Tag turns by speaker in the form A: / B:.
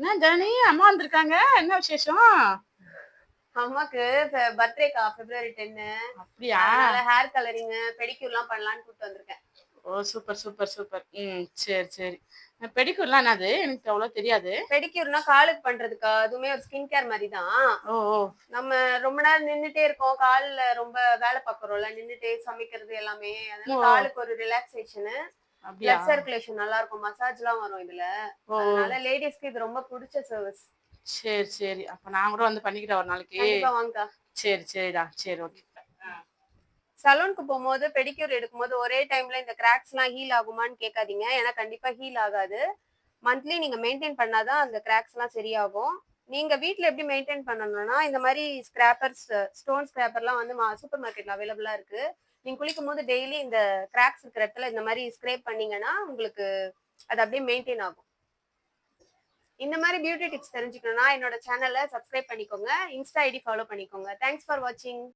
A: என்ன ஜனனி அம்மா வந்திருக்காங்க? என்ன விசேஷம்?
B: அம்மாக்கு பர்த்டேக்கா பிப்ரவரி 10.
A: அப்படியா?
B: அதனால ஹேர் கலரிங் பெடிக்யூர்லாம் பண்ணலான்னு கூப்பிட்டு வந்திருக்கேன்.
A: ஓ சூப்பர் சூப்பர் சூப்பர். சரி சரி. பெடிக்யூர்லாம் என்னது? எனக்கு அவ்வளோ தெரியாது.
B: பெடிக்யூர்னா காலுக்கு பண்றதுக்கா, அதுவுமே ஒரு ஸ்கின் கேர் மாதிரி தான்.
A: ஓ ஓ.
B: நம்ம ரொம்ப நேரம் நின்னுட்டே இருக்கோம், கால்ல ரொம்ப வேலை பார்க்குறோம்ல, நின்னுட்டே சமைக்கிறது எல்லாமே.
A: ஓ
B: அதனால காலுக்கு ஒரு ரிலாக்ஸேஷனு,
A: அப்படியா?
B: பிளட் சர்க்குலேஷன் நல்லா இருக்கும், மசாஜ்லாம் வரும் இதுல.
A: ஓ ஓ.
B: அதனால லேடிஸ்க்கு இது ரொம்ப பிடிச்ச சர்வீஸ்.
A: சரி சரி. அப்ப நான் கூட வந்து பண்ணிக்கிறேன் ஒரு நாளைக்கு.
B: கண்டிப்பா வாங்கக்கா.
A: சரி சரிடா. சரி ஓகே.
B: சலூனுக்கு போகும்போது பெடிக்யூர் எடுக்கும்போது ஒரே டைம்ல இந்த கிராக்ஸ்லாம் ஹீல் ஆகுமான்னு கேட்காதீங்க. ஏன்னா கண்டிப்பா ஹீல் ஆகாது. மந்த்லி நீங்க மெயின்டெயின் பண்ணாதான் அந்த கிராக்ஸ்லாம் சரியாகும். நீங்க வீட்ல எப்படி மெயின்டெயின் பண்ணணும்னா, இந்த மாரி ஸ்கிராப்பர்ஸ், ஸ்டோன் ஸ்கிராப்பர்லாம் வந்து சூப்பர் மார்க்கெட்ல அவைலபிளா இருக்கு. நீங்க குளிக்கும்போது டெய்லி இந்த கிராக்ஸ் இருக்கிற இடத்துல இந்த மாரி ஸ்க்ரேப் பண்ணீங்கன்னா, உங்களுக்கு அது அப்படியே மெயின்டெயின் ஆகும். இந்த மாரி பியூட்டி டிப்ஸ் தெரிஞ்சுக்கணும்னா என்னோட சேனல சப்ஸ்கிரைப் பண்ணிக்கோங்க. இன்ஸ்டா ஐடி ஃபாலோ பண்ணிக்கோங்க. தேங்க்ஸ் ஃபார் வாட்சிங்.